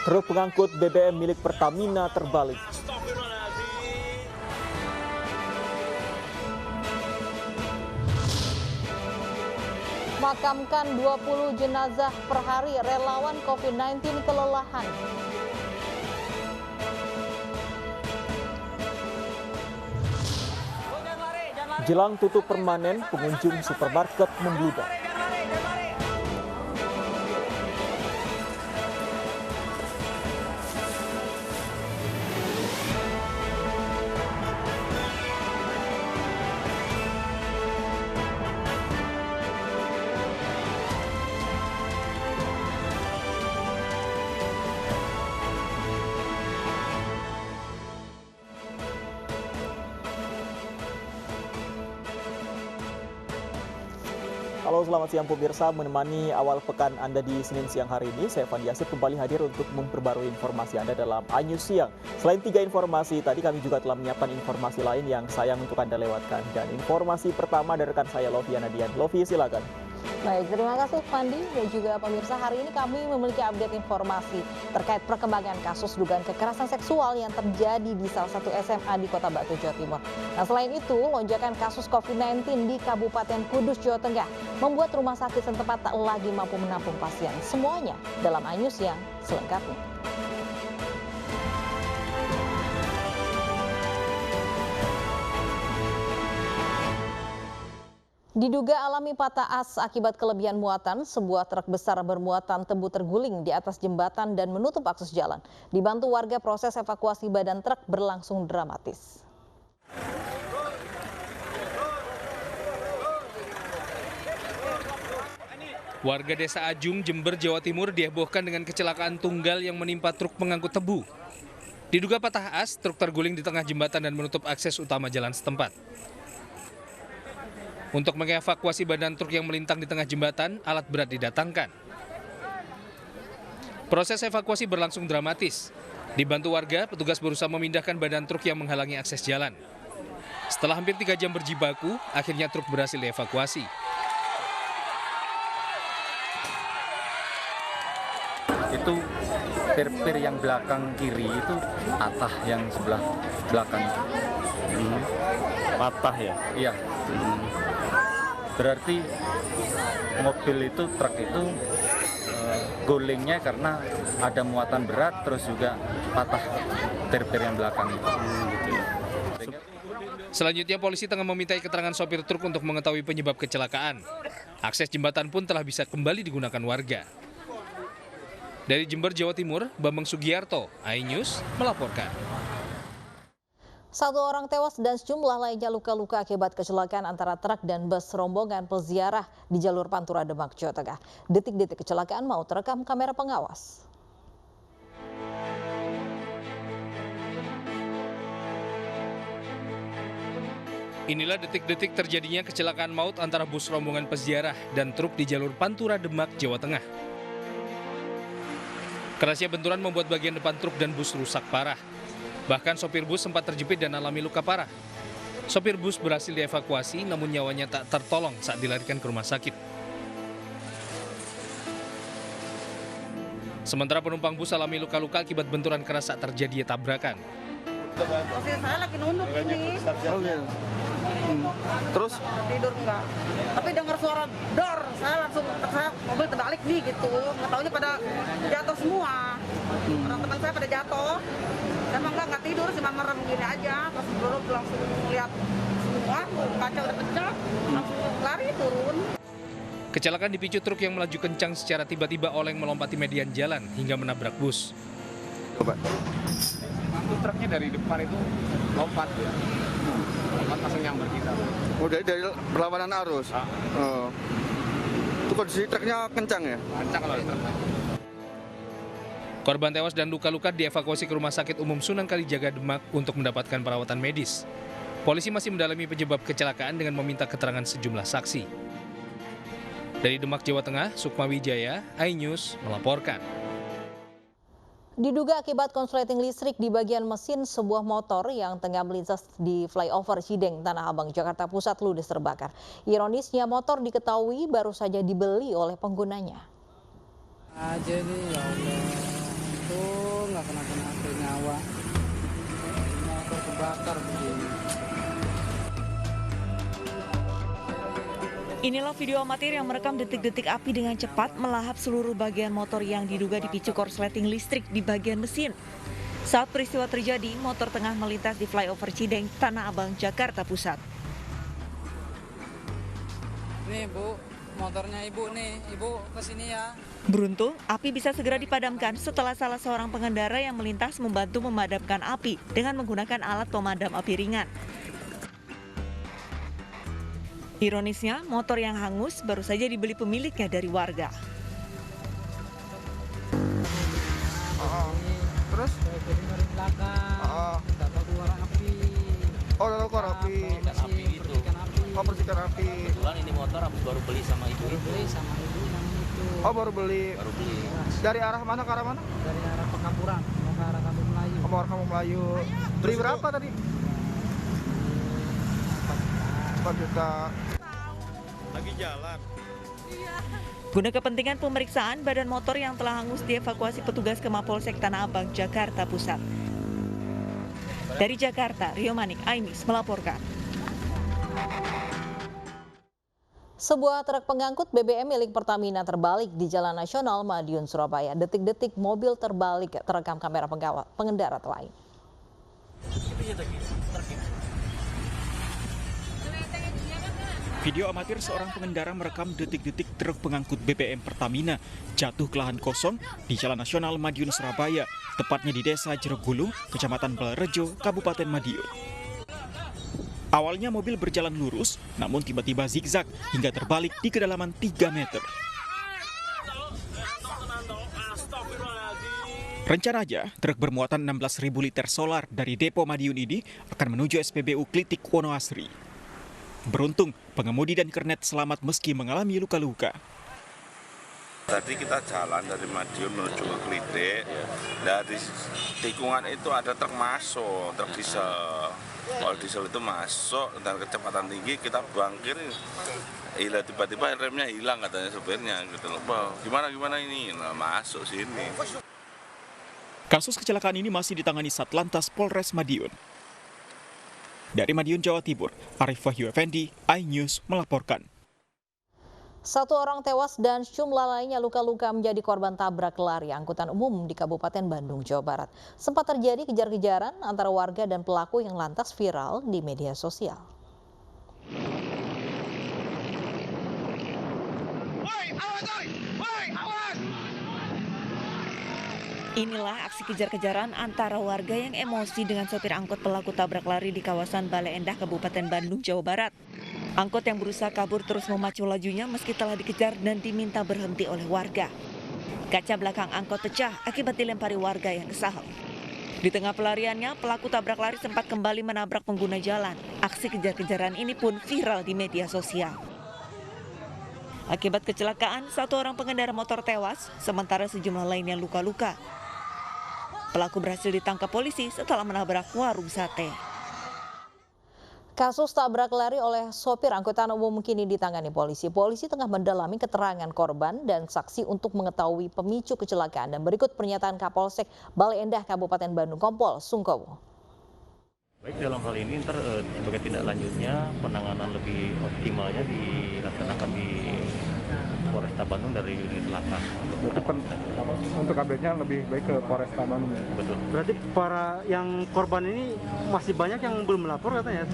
Truk pengangkut BBM milik Pertamina terbalik. Makamkan 20 jenazah per hari, relawan COVID-19 kelelahan. Jelang tutup permanen, pengunjung supermarket membludak. Halo, selamat siang pemirsa, menemani awal pekan Anda di Senin siang hari ini. Saya Fandi Yasir kembali hadir untuk memperbarui informasi Anda dalam iNews Siang. Selain 3 informasi tadi, kami juga telah menyiapkan informasi lain yang sayang untuk Anda lewatkan. Dan informasi pertama dari rekan saya, Lovi Anadian. Lovi, silakan. Baik, terima kasih Fandi dan juga pemirsa. Hari ini kami memiliki update informasi terkait perkembangan kasus dugaan kekerasan seksual yang terjadi di salah satu SMA di Kota Batu, Jawa Timur. Nah, selain itu, lonjakan kasus COVID-19 di Kabupaten Kudus, Jawa Tengah membuat rumah sakit setempat tak lagi mampu menampung pasien. Semuanya dalam iNews yang selengkapnya. Diduga alami patah as akibat kelebihan muatan, sebuah truk besar bermuatan tebu terguling di atas jembatan dan menutup akses jalan. Dibantu warga, proses evakuasi badan truk berlangsung dramatis. Warga Desa Ajung, Jember, Jawa Timur dihebohkan dengan kecelakaan tunggal yang menimpa truk pengangkut tebu. Diduga patah as, truk terguling di tengah jembatan dan menutup akses utama jalan setempat. Untuk mengevakuasi badan truk yang melintang di tengah jembatan, alat berat didatangkan. Proses evakuasi berlangsung dramatis. Dibantu warga, petugas berusaha memindahkan badan truk yang menghalangi akses jalan. Setelah hampir 3 jam berjibaku, akhirnya truk berhasil dievakuasi. Itu pir yang belakang kiri itu patah, yang sebelah belakang. Patah ya? Iya. Berarti mobil itu, truk itu golengnya karena ada muatan berat, terus juga patah pir yang belakang itu. Gitu ya. Selanjutnya polisi tengah memintai keterangan sopir truk untuk mengetahui penyebab kecelakaan. Akses jembatan pun telah bisa kembali digunakan warga. Dari Jember, Jawa Timur, Bambang Sugiarto, iNews melaporkan. 1 orang tewas dan sejumlah lainnya luka-luka akibat kecelakaan antara truk dan bus rombongan peziarah di jalur Pantura Demak, Jawa Tengah. Detik-detik kecelakaan maut terekam kamera pengawas. Inilah detik-detik terjadinya kecelakaan maut antara bus rombongan peziarah dan truk di jalur Pantura Demak, Jawa Tengah. Kerasnya benturan membuat bagian depan truk dan bus rusak parah. Bahkan sopir bus sempat terjepit dan alami luka parah. Sopir bus berhasil dievakuasi, namun nyawanya tak tertolong saat dilarikan ke rumah sakit. Sementara penumpang bus alami luka-luka akibat benturan keras saat terjadi tabrakan. Posisi saya lagi nunduk ini. Terus? Tidur enggak. Tapi dengar suara dor, saya mobil terbalik nih gitu. Nggak taunya pada jatuh semua. Orang teman saya pada jatuh. Emang nggak tidur, cuma merem gini aja. Pas duduk langsung lihat semua, kaca udah pecah, langsung lari turun. Kecelakaan dipicu truk yang melaju kencang secara tiba-tiba oleng melompati median jalan hingga menabrak bus. Coba. Itu truknya dari depan itu lompat ya. Lompat langsung nyamber kita. Oh, dari berlawanan arus? Oh. Itu kondisi truknya kencang ya? Kencang kalau truknya. Korban tewas dan luka-luka dievakuasi ke Rumah Sakit Umum Sunan Kalijaga Demak untuk mendapatkan perawatan medis. Polisi masih mendalami penyebab kecelakaan dengan meminta keterangan sejumlah saksi. Dari Demak, Jawa Tengah, Sukma Wijaya, iNews melaporkan. Diduga akibat konsleting listrik di bagian mesin sebuah motor yang tengah melintas di flyover Cideng, Tanah Abang, Jakarta Pusat ludes terbakar. Ironisnya motor diketahui baru saja dibeli oleh penggunanya. Aja nih, ya Allah. untung nggak kena nyawa. Motor kebakar begini. Inilah video amatir yang merekam detik-detik api dengan cepat melahap seluruh bagian motor yang diduga dipicu korsleting listrik di bagian mesin. Saat peristiwa terjadi, motor tengah melintas di flyover Cideng, Tanah Abang, Jakarta Pusat. Nih Bu, motornya Ibu nih, Ibu kesini ya. Beruntung, api bisa segera dipadamkan setelah salah seorang pengendara yang melintas membantu memadamkan api dengan menggunakan alat pemadam api ringan. Ironisnya, motor yang hangus baru saja dibeli pemiliknya dari warga. Terus? Jadi dari belakang, dapat keluar api. Oh, udah keluar api. Api itu. Oh, percikan api. Kebetulan ini motor habis baru beli sama ibu itu. Beli sama ibu yang itu. Oh, baru beli. Baru beli. Dari arah mana ke arah mana? Dari arah Pekampuran, mau ke arah Kampung Melayu. Ke arah Kampung Melayu. Beli berapa tadi? 4 juta. Lagi jalan. Guna kepentingan pemeriksaan, badan motor yang telah hangus dievakuasi petugas ke Mapolsek Tanah Abang, Jakarta Pusat. Dari Jakarta, Rio Manik, iNews melaporkan. Sebuah truk pengangkut BBM milik Pertamina terbalik di Jalan Nasional Madiun, Surabaya. Detik-detik mobil terbalik terekam kamera pengendara lain. Video amatir seorang pengendara merekam detik-detik truk pengangkut BBM Pertamina jatuh ke lahan kosong di Jalan Nasional Madiun, Surabaya, tepatnya di Desa Jerogulu, Kecamatan Balerejo, Kabupaten Madiun. Awalnya mobil berjalan lurus, namun tiba-tiba zigzag hingga terbalik di kedalaman 3 meter. Rencananya, truk bermuatan 16.000 liter solar dari Depo Madiun ini akan menuju SPBU Klitik Wonoasri. Beruntung, pengemudi dan kernet selamat meski mengalami luka-luka. Tadi kita jalan dari Madiun menuju ke Klitik, dari tikungan itu ada truk masuk, truk diesel. Kalau diesel itu masuk dan kecepatan tinggi, kita bangkir, tiba-tiba remnya hilang katanya supirnya. Gitu loh. Gimana ini? Nah, masuk sini. Kasus kecelakaan ini masih ditangani Satlantas Polres Madiun. Dari Madiun, Jawa Timur, Arif Wahyu Effendi, iNews melaporkan. 1 orang tewas dan sejumlah lainnya luka-luka menjadi korban tabrak lari angkutan umum di Kabupaten Bandung, Jawa Barat. Sempat terjadi kejar-kejaran antara warga dan pelaku yang lantas viral di media sosial. Inilah aksi kejar-kejaran antara warga yang emosi dengan sopir angkot pelaku tabrak lari di kawasan Bale Endah, Kabupaten Bandung, Jawa Barat. Angkot yang berusaha kabur terus memacu lajunya meski telah dikejar dan diminta berhenti oleh warga. Kaca belakang angkot pecah akibat dilempari warga yang kesal. Di tengah pelariannya, pelaku tabrak lari sempat kembali menabrak pengguna jalan. Aksi kejar-kejaran ini pun viral di media sosial. Akibat kecelakaan, 1 orang pengendara motor tewas, sementara sejumlah lainnya luka-luka. Pelaku berhasil ditangkap polisi setelah menabrak warung sate. Kasus tabrak lari oleh sopir angkutan umum kini ditangani polisi. Polisi tengah mendalami keterangan korban dan saksi untuk mengetahui pemicu kecelakaan. Dan berikut pernyataan Kapolsek Bale Endah, Kabupaten Bandung, Kompol Sungkowo. Baik, dalam hal ini sebagai tindak lanjutnya penanganan lebih optimalnya dilaksanakan di Polresta Bandung dari unit laka. Untuk update-nya lebih baik ke Polresta Bandung. Betul. Berarti para yang korban ini masih banyak yang belum melapor katanya?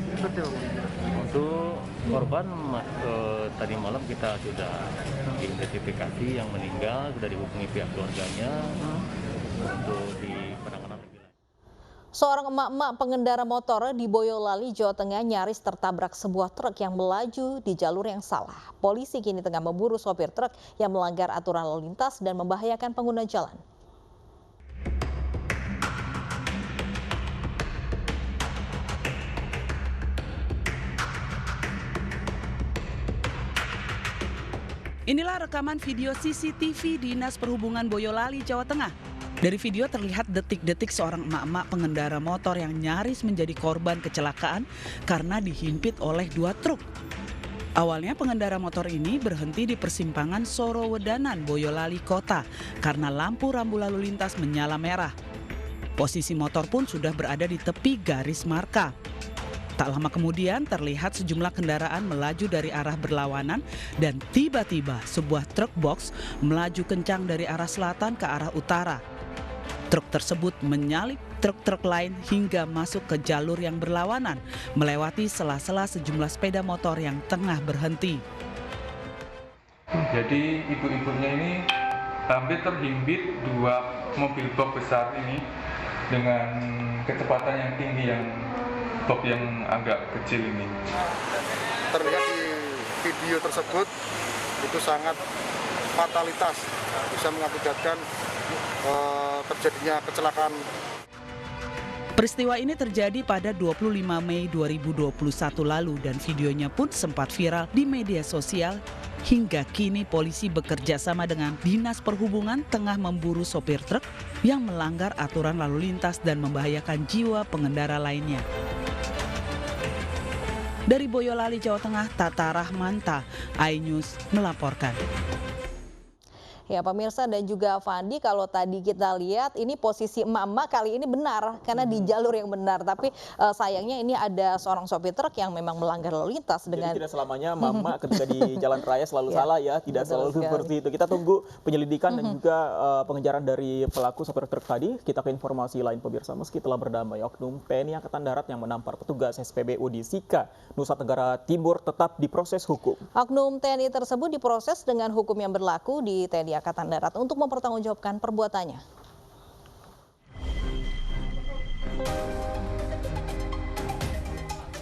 Untuk korban tadi malam kita sudah identifikasi yang meninggal, sudah dihubungi pihak keluarganya untuk di penanganan lebih lanjut. Seorang emak-emak pengendara motor di Boyolali, Jawa Tengah nyaris tertabrak sebuah truk yang melaju di jalur yang salah. Polisi kini tengah memburu sopir truk yang melanggar aturan lalu lintas dan membahayakan pengguna jalan. Inilah rekaman video CCTV Dinas Perhubungan Boyolali, Jawa Tengah. Dari video terlihat detik-detik seorang emak-emak pengendara motor yang nyaris menjadi korban kecelakaan karena dihimpit oleh 2 truk. Awalnya pengendara motor ini berhenti di persimpangan Sorowedanan, Boyolali Kota karena lampu rambu lalu lintas menyala merah. Posisi motor pun sudah berada di tepi garis marka. Tak lama kemudian terlihat sejumlah kendaraan melaju dari arah berlawanan dan tiba-tiba sebuah truk box melaju kencang dari arah selatan ke arah utara. Truk tersebut menyalip truk-truk lain hingga masuk ke jalur yang berlawanan, melewati sela-sela sejumlah sepeda motor yang tengah berhenti. Jadi ibu-ibunya ini hampir terhimpit dua mobil box besar ini dengan kecepatan yang tinggi, yang box yang agak kecil ini. Terlihat di video tersebut itu sangat fatalitas, bisa mengakibatkan terjadinya kecelakaan. Peristiwa ini terjadi pada 25 Mei 2021 lalu dan videonya pun sempat viral di media sosial. Hingga kini polisi bekerja sama dengan Dinas Perhubungan tengah memburu sopir truk yang melanggar aturan lalu lintas dan membahayakan jiwa pengendara lainnya. Dari Boyolali, Jawa Tengah, Tata Rahmanta, iNews melaporkan. Ya pemirsa dan juga Fandi, kalau tadi kita lihat ini posisi emak-emak kali ini benar karena di jalur yang benar, tapi sayangnya ini ada seorang sopir truk yang memang melanggar lalu lintas dengan. Jadi tidak selamanya emak-emak ketika di jalan raya selalu salah ya, tidak selalu seperti itu. Kita tunggu penyelidikan dan juga pengejaran dari pelaku sopir truk tadi. Kita ke informasi lain pemirsa, meski telah berdamai, oknum TNI Angkatan Darat yang menampar petugas SPBU di Sika, Nusa Tenggara Timur tetap diproses hukum. Oknum TNI tersebut diproses dengan hukum yang berlaku di TNI Angkatan Darat untuk mempertanggungjawabkan perbuatannya.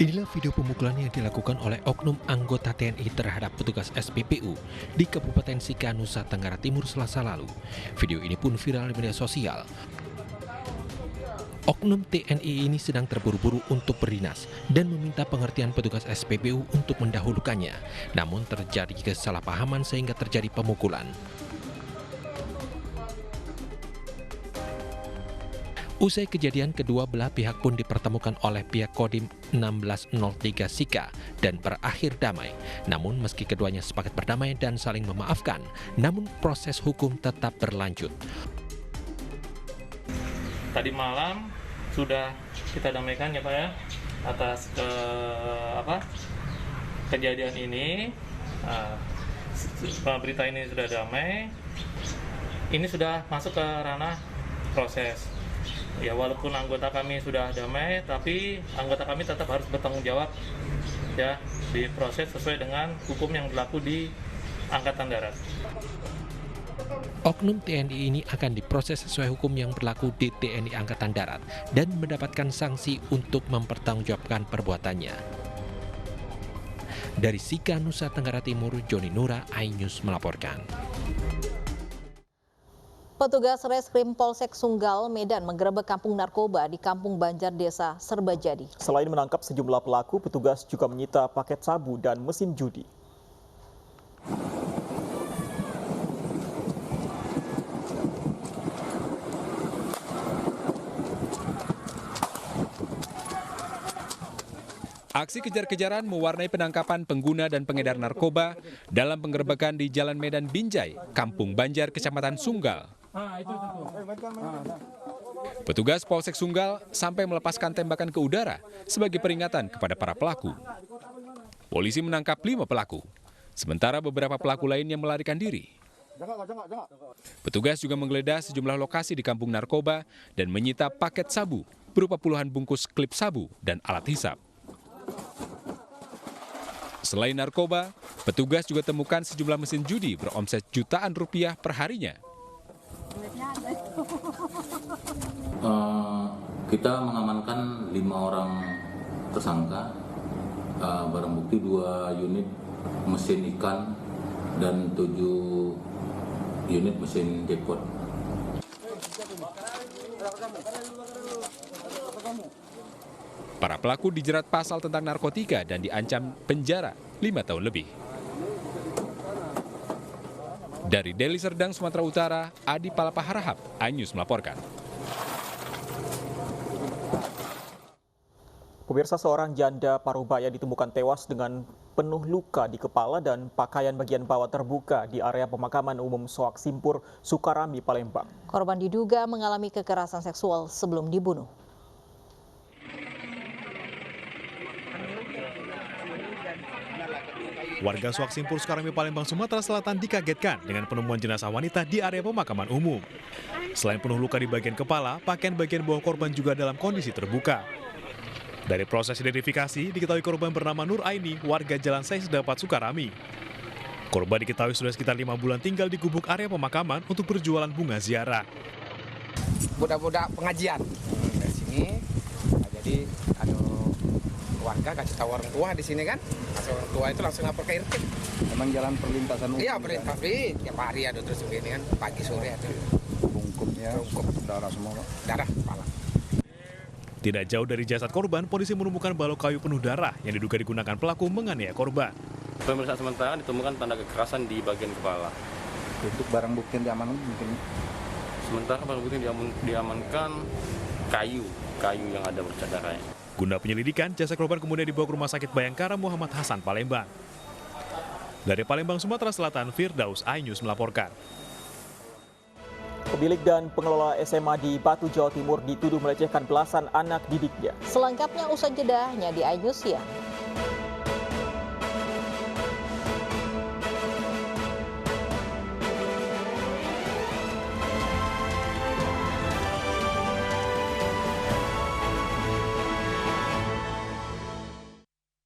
Inilah video pemukulan yang dilakukan oleh oknum anggota TNI terhadap petugas SPBU di Kabupaten Sika, Nusa Tenggara Timur Selasa lalu. Video ini pun viral di media sosial. Oknum TNI ini sedang terburu-buru untuk berdinas dan meminta pengertian petugas SPBU untuk mendahulukannya. Namun terjadi kesalahpahaman sehingga terjadi pemukulan. Usai kejadian, kedua belah pihak pun dipertemukan oleh pihak Kodim 1603 Sika dan berakhir damai. Namun meski keduanya sepakat berdamai dan saling memaafkan, namun proses hukum tetap berlanjut. Tadi malam sudah kita damaikan ya Pak ya, atas kejadian ini. Berita ini sudah damai, ini sudah masuk ke ranah proses. Ya walaupun anggota kami sudah damai, tapi anggota kami tetap harus bertanggung jawab ya, diproses sesuai dengan hukum yang berlaku di Angkatan Darat. Oknum TNI ini akan diproses sesuai hukum yang berlaku di TNI Angkatan Darat dan mendapatkan sanksi untuk mempertanggungjawabkan perbuatannya. Dari Sika, Nusa Tenggara Timur, Joni Nura, iNews melaporkan. Petugas Reskrim Polsek Sunggal, Medan menggerebek kampung narkoba di Kampung Banjar, Desa Serbajadi. Selain menangkap sejumlah pelaku, petugas juga menyita paket sabu dan mesin judi. Aksi kejar-kejaran mewarnai penangkapan pengguna dan pengedar narkoba dalam penggerebekan di Jalan Medan Binjai, Kampung Banjar, Kecamatan Sunggal. Petugas Polsek Sunggal sampai melepaskan tembakan ke udara sebagai peringatan kepada para pelaku. Polisi menangkap 5 pelaku, sementara beberapa pelaku lainnya melarikan diri. Petugas juga menggeledah sejumlah lokasi di kampung narkoba dan menyita paket sabu berupa puluhan bungkus klip sabu dan alat hisap. Selain narkoba, petugas juga temukan sejumlah mesin judi beromset jutaan rupiah per harinya. Kita mengamankan 5 orang tersangka, barang bukti 2 unit mesin ikan dan 7 unit mesin jackpot. Para pelaku dijerat pasal tentang narkotika dan diancam penjara 5 tahun lebih. Dari Deli Serdang, Sumatera Utara, Adi Palapaharahap, iNews melaporkan. Pemirsa, seorang janda Parubaya ditemukan tewas dengan penuh luka di kepala dan pakaian bagian bawah terbuka di area pemakaman umum Soak Simpur, Sukarami, Palembang. Korban diduga mengalami kekerasan seksual sebelum dibunuh. Warga Soak Simpur, Sukarami, Palembang, Sumatera Selatan dikagetkan dengan penemuan jenazah wanita di area pemakaman umum. Selain penuh luka di bagian kepala, pakaian bagian bawah korban juga dalam kondisi terbuka. Dari proses identifikasi, diketahui korban bernama Nur Aini, warga Jalan Sedapat, Sukarami. Korban diketahui sudah sekitar 5 bulan tinggal di gubuk area pemakaman untuk berjualan bunga ziarah. Budak-budak pengajian dari sini, nah, jadi warga kasih tahu orang tua di sini kan, kasih orang tua itu langsung lapor ke RT. Memang jalan perlintasan umum? Iya, perlintasan, tiap hari ada terus begini kan, pagi sore ada. Bungkumnya, darah semua, darah kepala. Tidak jauh dari jasad korban, polisi menemukan balok kayu penuh darah yang diduga digunakan pelaku menganiaya korban. Pemeriksaan sementara ditemukan tanda kekerasan di bagian kepala. Untuk barang bukti yang diamankan mungkin? Sementara barang bukti diamankan kayu yang ada bercak darahnya. Guna penyelidikan, jasad korban kemudian dibawa ke Rumah Sakit Bayangkara Muhammad Hasan, Palembang. Dari Palembang, Sumatera Selatan, Firdaus, iNews melaporkan. Pemilik dan pengelola SMA di Batu, Jawa Timur dituduh melecehkan belasan anak didiknya. Selengkapnya usai jedanya di iNews Siang.